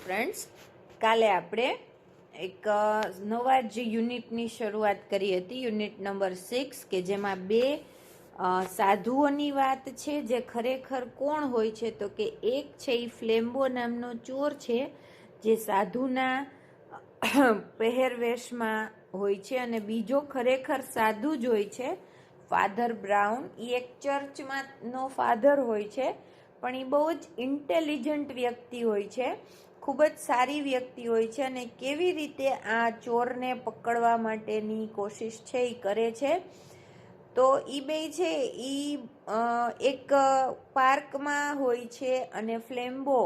Friends, કાલે આપણે એક નવા જ યુનિટની શરૂઆત કરી હતી, યુનિટ નંબર 6, કે જેમાં બે સાધુઓની વાત છે જે ખરેખર કોણ હોય છે. તો કે એક છે એ ફ્લેમ્બો નામનો ચોર છે જે સાધુના પહેરવેશમાં હોય છે, અને બીજો ખરેખર સાધુ જ હોય છે, ફાધર બ્રાઉન. એ એક ચર્ચમાંનો ફાધર હોય છે, પણ એ બહુ જ ઇન્ટેલિજન્ટ વ્યક્તિ હોય છે, ખૂબ જ સારી વ્યક્તિ હોય છે, અને કેવી રીતે આ ચોરને પકડવા માટેની કોશિશ છે એ કરે છે. તો એ બે છે એ એક પાર્કમાં હોય છે, અને ફ્લેમ્બો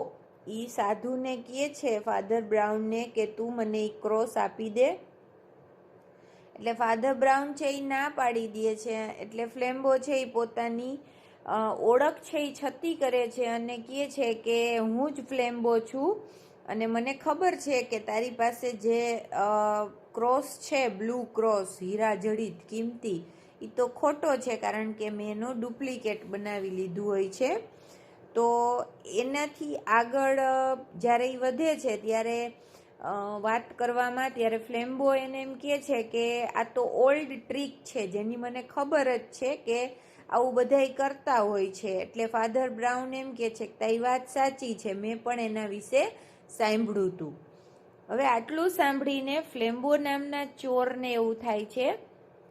એ સાધુને કહે છે, ફાધર બ્રાઉનને, કે તું મને એ ક્રોસ આપી દે. એટલે ફાધર બ્રાઉન છે એ ના પાડી દે છે. એટલે ફ્લેમ્બો છે એ પોતાની ઓળખ છે એ છતી કરે છે અને કહે છે કે હું જ ફ્લેમ્બો છું, અને મને ખબર છે કે તારી પાસે જે ક્રોસ છે, બ્લુ ક્રોસ, હીરા જડિત કિંમતી, એ તો ખોટો છે, કારણ કે મેં એનો ડુપ્લિકેટ બનાવી લીધું હોય છે. તો એનાથી આગળ જ્યારે એ વધે છે ત્યારે વાત કરવામાં, ત્યારે ફ્લેમ્બો એને એમ કહે છે કે આ તો ઓલ્ડ ટ્રીક છે જેની મને ખબર જ છે કે આવું બધાય કરતા હોય છે. એટલે ફાધર બ્રાઉન એમ કહે છે કે તારી વાત સાચી છે, મેં પણ એના વિશે સાંભળ્યું હતું. હવે આટલું સાંભળીને ફ્લેમ્બો નામના ચોરને એવું થાય છે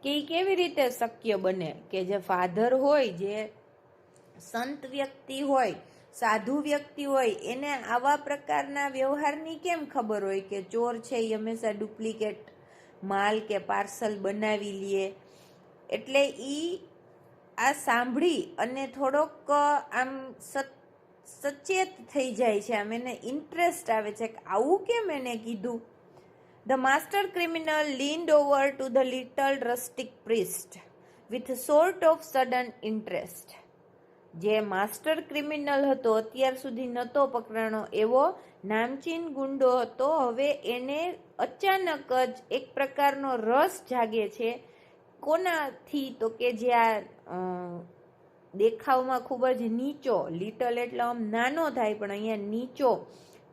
કે એ કેવી રીતે શક્ય બને કે જે ફાધર હોય, જે સંત વ્યક્તિ હોય, સાધુ વ્યક્તિ હોય, એને આવા પ્રકારના વ્યવહારની કેમ ખબર હોય કે ચોર છે એ હંમેશા ડુપ્લિકેટ માલ કે પાર્સલ બનાવી લે. એટલે આ સાંભળી અને થોડોક આમ સચેત થઈ જાય છે, આમ એને ઇન્ટરેસ્ટ આવે છે કે આવું કેમ એને કીધું. The master criminal leaned over to the little rustic priest with a sort of sudden interest. જે માસ્ટર ક્રિમિનલ હતો, અત્યાર સુધી નહોતો પકડાણો એવો નામચીન ગુંડો હતો, હવે એને અચાનક જ એક પ્રકારનો રસ જાગે છે. કોનાથી? તો કે જે આ દેખાવમાં ખૂબ જ નીચો, લિટલ એટલે આમ નાનો થાય પણ અહીંયા નીચો,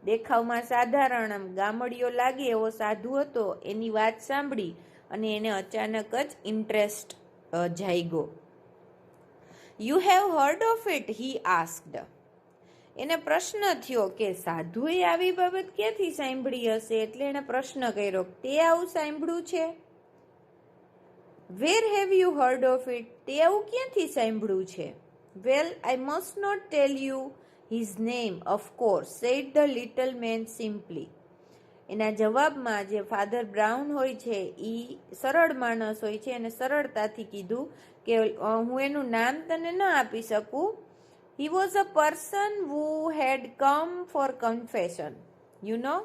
દેખાવમાં સાધારણ, આમ ગામડિયો લાગે એવો સાધુ હતો, એની વાત સાંભળી અને એને અચાનક જ ઇન્ટરેસ્ટ જાગ્યો. You have heard of it? He asked. એને પ્રશ્ન થયો કે સાધુએ આવી બાબત ક્યાંથી સાંભળી હશે. એટલે એને પ્રશ્ન કર્યો, તે આવું સાંભળ્યું છે? Where have you heard of it? તે આવું ક્યાંથી સાંભળ્યું છે? Well, I must not tell you his name, of course, said the little man simply. એના જવાબમાં જે ફાધર બ્રાઉન હોય છે એ સરળ માણસ હોય છે, અને સરળતાથી કીધું કે હું એનું નામ તને ન આપી શકું. He was a person who had come for confession. You know?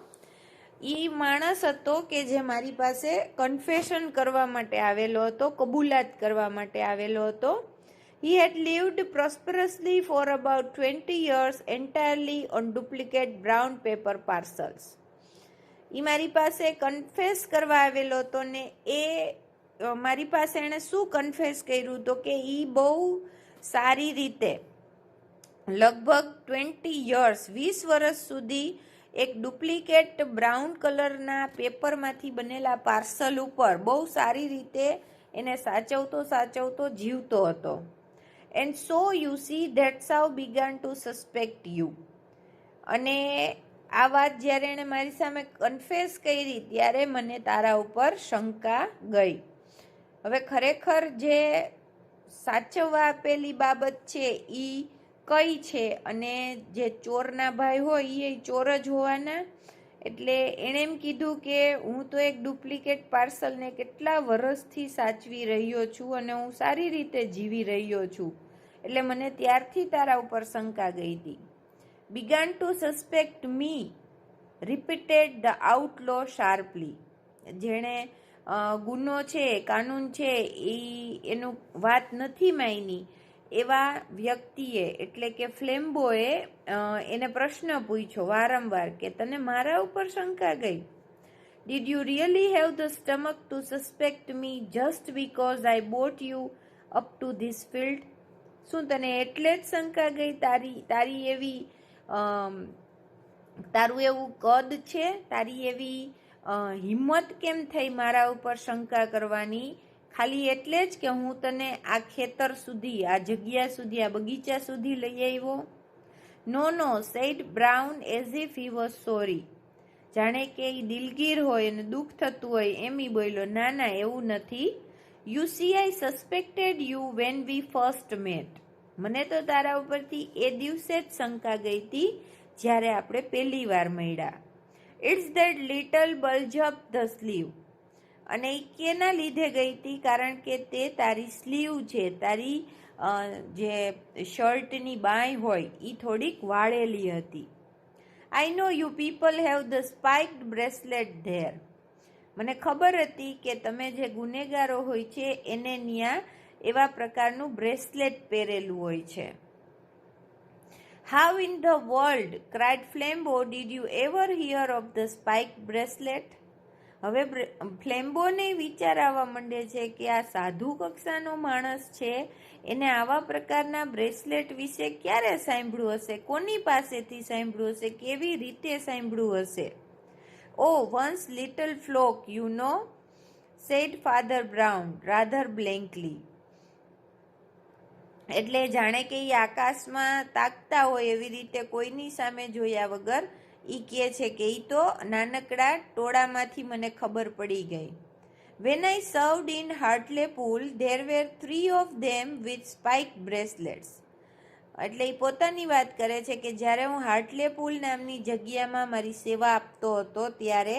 એ માણસ હતો કે જે મારી પાસે કન્ફેશન કરવા માટે આવેલો હતો, કબૂલાત કરવા માટે આવેલો હતો. He had lived prosperously for about 20 years entirely on duplicate brown paper parcels. એ મારી પાસે કન્ફેસ કરવા આવેલો હતો, ને એ મારી પાસે એણે શું કન્ફેસ કર્યું તો કે એ બહુ સારી રીતે લગભગ 20 યર્સ, 20 વર્ષ સુધી એક ડુપ્લિકેટ બ્રાઉન કલરના પેપરમાંથી બનેલા પાર્સલ ઉપર બહુ સારી રીતે એને સાચવતો જીવતો હતો. And so you see that's how began to suspect you. અને આ વાત જ્યારે એણે મારી સામે કન્ફેસ કરી ત્યારે મને તારા ઉપર શંકા ગઈ. હવે ખરેખર જે સાચવવા આપેલી બાબત છે એ કઈ છે, અને જે ચોરના ભાઈ હોય એ ચોર જ હોવાના. એટલે એણે એમ કીધું કે હું તો એક ડુપ્લિકેટ પાર્સલને કેટલા વર્ષથી સાચવી રહ્યો છું, અને હું સારી રીતે જીવી રહ્યો છું, એટલે મને ત્યારથી તારા ઉપર શંકા ગઈ હતી. began to suspect me, repeated the outlaw sharply. જેણે ગુનો છે, કાનૂન છે, એનું વાત નથી માની એવા વ્યક્તિએ, એટલે કે ફ્લેમ્બોએ એને પ્રશ્ન પૂછ્યો વારંવાર કે તને મારા ઉપર શંકા ગઈ? Did you really have the stomach to suspect me just because I brought you up to this field? શું તને એટલે જ શંકા ગઈ? તારી એવી તારું એવું કદ છે, તારી એવી હિંમત કેમ થઈ મારા ઉપર શંકા કરવાની? ખાલી એટલે જ કે હું તને આ ખેતર સુધી, આ જગ્યા સુધી, આ બગીચા સુધી લઈ આવ્યો? No, said Brown as if he was sorry. જાણે કે એ દિલગીર હોય અને દુઃખ થતું હોય એમ ઈ બોલ્યો, ના એવું નથી. You see I suspected you when we first met. મને તો તારા ઉપરથી એ દિવસે જ શંકા ગઈ હતી જ્યારે આપણે પહેલી વાર મળ્યા. It's that little bulge up the sleeve. અને એ કેના લીધે ગઈ હતી? કારણ કે તે તારી સ્લીવ છે, તારી જે શર્ટની બાંય હોય એ થોડીક વાળેલી હતી. I know you people have the spiked bracelet there. મને ખબર હતી કે તમે જે ગુનેગારો હોય છે એને ત્યાં એવા પ્રકારનું બ્રેસલેટ પહેરેલું હોય છે. How in the world, cried Flambeau, did you ever hear of the spiked bracelet? હવે ફ્લેમ્બોને વિચાર આવવા માંડે છે કે આ સાધુ કક્ષાનો માણસ છે, એને આવા પ્રકારના બ્રેસલેટ વિશે ક્યારે સાંભળ્યું હશે? કોની પાસેથી સાંભળ્યું હશે? કેવી રીતે સાંભળ્યું હશે? Oh one's little flock, you know, said Father Brown rather blankly. એટલે જાણે કે એ આકાશમાં તાકતા હોય એવી રીતે કોઈની સામે જોયા વગર ઈ કહે છે કે ઈ તો નાનકડા ટોળામાંથી મને ખબર પડી ગઈ. When I served in Hartlepool there were 3 of them with spiked bracelets. એટલે એ પોતાની વાત કરે છે કે જ્યારે હું હાર્ટલે પૂલ નામની જગ્યામાં મારી સેવા આપતો હતો ત્યારે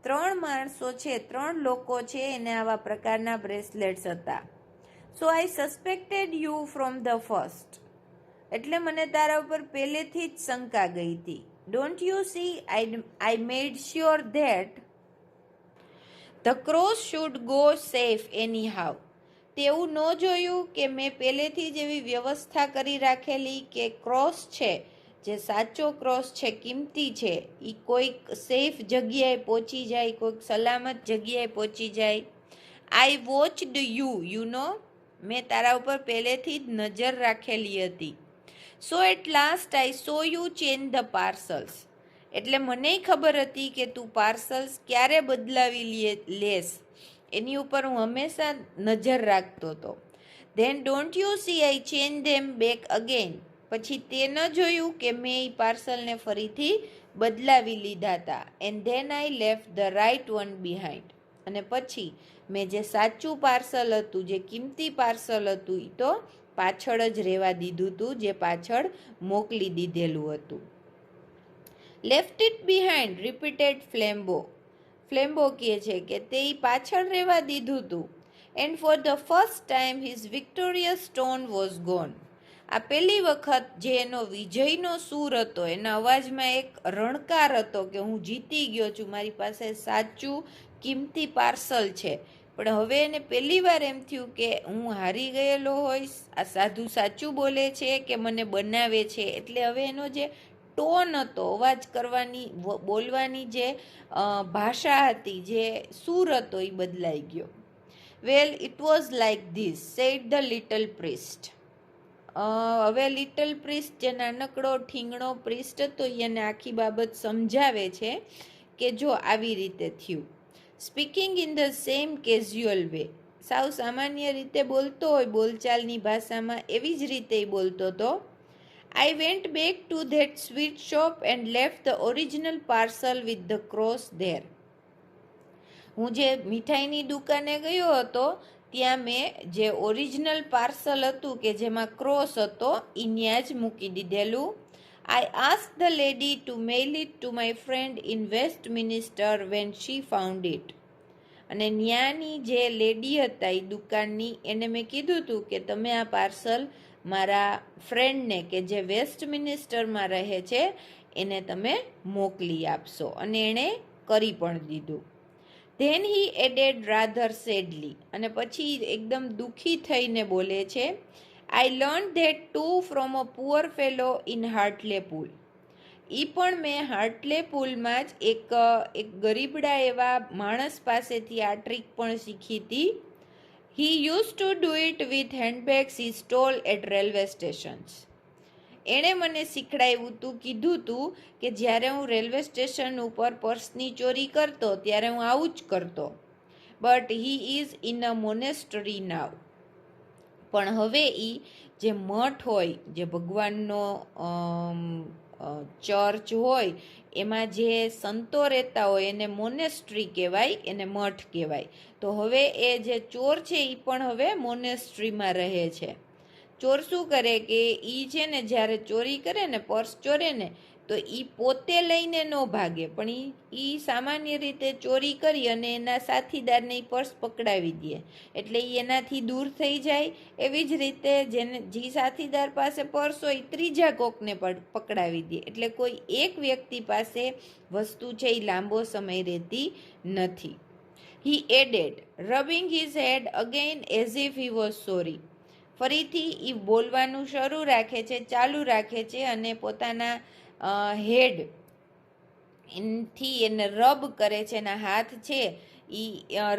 3 માણસો છે, 3 લોકો છે, એને આવા પ્રકારના બ્રેસલેટ્સ હતા. So I suspected you from the first. એટલે મને તારા ઉપર પહેલેથી જ શંકા ગઈ હતી. Don't you see, I made sure that the cross should go safe anyhow. તેવું ન જોયું કે મેં પહેલેથી જ એવી વ્યવસ્થા કરી રાખેલી કે ક્રોસ છે, જે સાચો ક્રોસ છે, કિંમતી છે, એ કોઈક સેફ જગ્યાએ પહોંચી જાય, કોઈક સલામત જગ્યાએ પહોંચી જાય. આઈ વોચડ યુ નો, મેં તારા ઉપર પહેલેથી જ નજર રાખેલી હતી. So at last I saw you change the parcels. એટલે મને ખબર હતી કે તું પાર્સલ્સ ક્યારે બદલાવી લેસ, એની ઉપર હું હંમેશા નજર રાખતો હતો. Then don't you see I change them back again. પછી તે ન જોયું કે મેં એ પાર્સલને ફરીથી બદલાવી લીધા હતા. And then I left the right one behind. અને પછી મેં જે સાચું પાર્સલ હતું, જે કિંમતી પાર્સલ હતું, એ તો પાછળ જ રહેવા દીધું હતું, જે પાછળ મોકલી દીધેલું હતું. Left it behind, repeated Flambeau. Flambeau કહે છે કે તે પાછળ રહેવા દીધું હતું. And for the first time his victorious tone was gone. આ પહેલી વખત જે એનો વિજયનો સૂર હતો, એના અવાજમાં એક રણકાર હતો કે હું જીતી ગયો છું, મારી પાસે સાચું કિંમતી પાર્સલ છે. પણ હવે એને પહેલી વાર એમ થયું કે હું હારી ગયેલો હોઈશ, આ સાધુ સાચું બોલે છે કે મને બનાવે છે. એટલે હવે એનો જે ટોન હતો, અવાજ કરવાની, બોલવાની જે ભાષા હતી, જે સૂર હતો, એ બદલાઈ ગયો. Well it was like this, said the little priest. હવે લિટલ પ્રિસ્ટ, જે નાનકડો ઠીંગણો પ્રિસ્ટ હતો, એને આખી બાબત સમજાવે છે કે જો આવી રીતે થયું. Speaking in the same casual way. સાવ સામાન્ય રીતે બોલતો હોય, બોલચાલની ભાષામાં, એવી જ રીતે બોલતો હતો. I went back to that sweet shop and left the original parcel with the cross there. હું જે મીઠાઈની દુકાને ગયો હતો ત્યાં મેં જે ઓરિજિનલ પાર્સલ હતું કે જેમાં ક્રોસ હતો એ ત્યાં જ મૂકી દીધેલું. I ask the lady to mail it to my friend in Westminster when she found it. અને ત્યાંની જે લેડી હતા એ દુકાનની, એને મેં કીધું હતું કે તમે આ પાર્સલ મારા ફ્રેન્ડને કે જે વેસ્ટ મિનિસ્ટરમાં રહે છે એને તમે મોકલી આપશો. અને એણે કરી પણ દીધું. Then he added rather sadly. અને પછી એકદમ દુઃખી થઈને બોલે છે, I learn that too from a poor fellow in Hartlepool. એ પણ મેં હાર્ટલે પૂલમાં જ એક ગરીબડા એવા માણસ પાસેથી આ ટ્રીક પણ શીખી હતી. He use to do it with handbags he stole at railway stations. એણે મને શીખડાવ્યું હતું, કીધું હતું કે જ્યારે હું રેલવે સ્ટેશન ઉપર પર્સની ચોરી કરતો ત્યારે હું આવું જ કરતો. But he is in a monastery now. પણ હવે જે મઠ હોય, જે ભગવાનનો ચર્ચ હોય, એમાં જે સંતો રહેતા હોય એને મોનેસ્ટ્રી કહેવાય, એને મઠ કહેવાય. તો હવે એ જે ચોર છે એ પણ હવે મોનેસ્ટ્રીમાં રહે છે. ચોર શું કરે કે છે ને જ્યારે ચોરી કરે ને, પર્સ ચોરે ને, તો પોતે લઈને ન ભાગે, પણ સામાન્ય રીતે ચોરી કરી અને એના સાથીદારને પર્સ પકડાવી દે, એટલે એનાથી દૂર થઈ જાય. એવી જ રીતે જે સાથીદાર પાસે પર્સ હોય ત્રીજા કોકને પકડાવી દે, એટલે કોઈ એક વ્યક્તિ પાસે વસ્તુ છે એ લાંબો સમય રહેતી નથી. He added, rubbing his head again as if he was sorry. ફરીથી બોલવાનું ચાલુ રાખે છે અને પોતાના હેડ થી એને રબ કરે છે, એના હાથ છે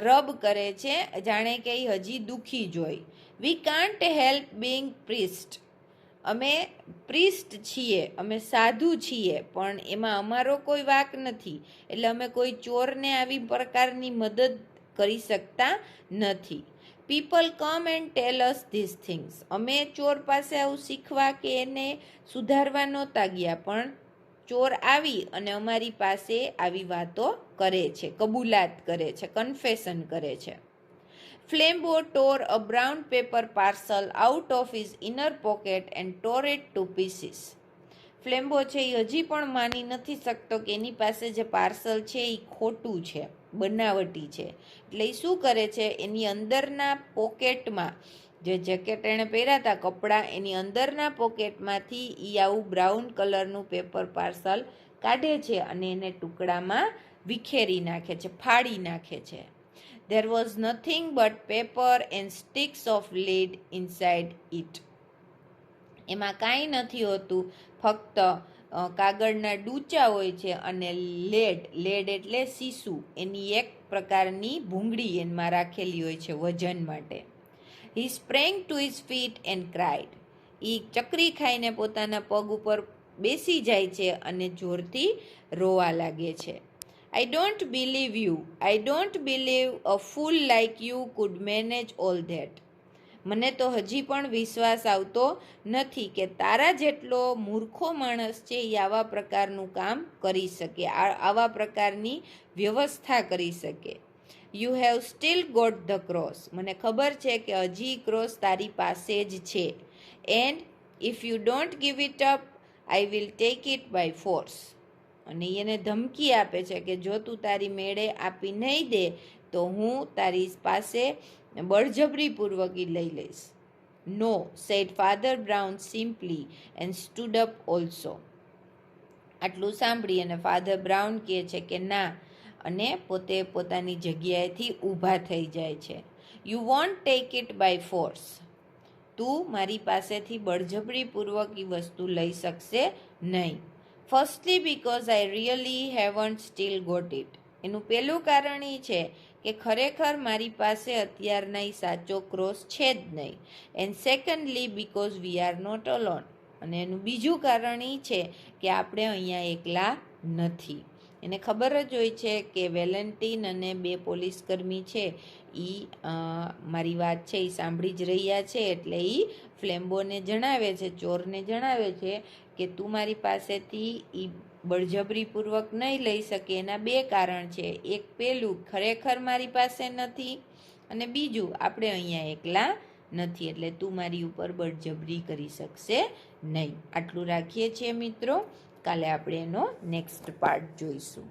રબ કરે છે, જાણે કે હજી દુખી જ હોય. We can't help being priest. અમે પ્રિસ્ટ છીએ, અમે સાધુ છીએ, પણ એમાં અમારો કોઈ વાંક નથી, એટલે અમે કોઈ ચોરને આવી પ્રકારની મદદ કરી શકતા નથી. People come and tell us this things. અમે ચોર પાસે આવું શીખવા કે એને સુધારવા નહોતા ગયા, પણ ચોર આવી અને અમારી પાસે આવી વાતો કરે છે, કબૂલાત કરે છે, કન્ફેશન કરે છે. Flambeau tore a brown paper parcel out of his inner pocket and tore it to pieces. ફ્લેમ્બો છે એ હજી પણ માની નથી શકતો કે એની પાસે જે પાર્સલ છે એ ખોટું છે, બનાવટી છે. એટલે એ શું કરે છે, એની અંદરના પોકેટમાં, જે જેકેટ એણે પહેર્યા હતા કપડાં, એની અંદરના પોકેટમાંથી આવું બ્રાઉન કલરનું પેપર પાર્સલ કાઢે છે અને એને ટુકડામાં વિખેરી નાખે છે, ફાડી નાખે છે. There was nothing but paper and sticks of lead inside it. એમાં કાંઈ નથી હોતું, ફક્ત કાગળના ડૂચા હોય છે અને લેડ એટલે સીસું, એની એક પ્રકારની ભૂંગળી એમાં રાખેલી હોય છે વજન માટે. He sprang to his feet and cried. ચકરી ખાઈને પોતાના પગ ઉપર બેસી જાય છે અને જોરથી રોવા લાગે છે. I don't believe you. I don't believe a fool like you could manage all that. મને તો હજી પણ વિશ્વાસ આવતો નથી કે તારા જેટલો મૂર્ખો માણસ છે એ આવા પ્રકારનું કામ કરી શકે, આવા પ્રકારની વ્યવસ્થા કરી શકે. You have still got the cross. મને ખબર છે કે હજી ક્રોસ તારી પાસે જ છે. And if you don't give it up, I will take it by force. અને એને ધમકી આપે છે કે જો તું તારી મેળે આપી નહીં દે તો હું તારી પાસે બળજબરીપૂર્વક લઈ લઈશ. No, said Father Brown simply and stood up also. આટલું સાંભળી અને ફાધર બ્રાઉન કહે છે કે ના, અને પોતે પોતાની જગ્યાએથી ઊભા થઈ જાય છે. You won't take it by force. તું મારી પાસેથી બળજબરીપૂર્વક એ વસ્તુ લઈ શકશે નહીં. Firstly because I really haven't still got it. એનું પહેલું કારણ એ છે કે ખરેખર મારી પાસે અત્યારના સાચો ક્રોસ છે જ નહીં. And secondly because we are not alone. અને એનું બીજું કારણ એ છે કે આપણે અહીંયા એકલા નથી. એને ખબર જ હોય છે કે વેલેન્ટિન અને 2 પોલીસકર્મી છે એ મારી વાત છે એ સાંભળી જ રહ્યા છે, એટલે એ ફ્લેમ્બોને જણાવે છે, ચોરને જણાવે છે કે તું મારી પાસેથી એ બળજબરીપૂર્વક નહીં લઈ શકે. એના 2 કારણ છે. એક પેલું ખરેખર મારી પાસે નથી, અને બીજું આપણે અહીંયા એકલા નથી, એટલે તું મારી ઉપર બળજબરી કરી શકશે નહીં. આટલું રાખીએ છીએ મિત્રો. કાલે આપણે એનો નેક્સ્ટ પાર્ટ જોઈશું.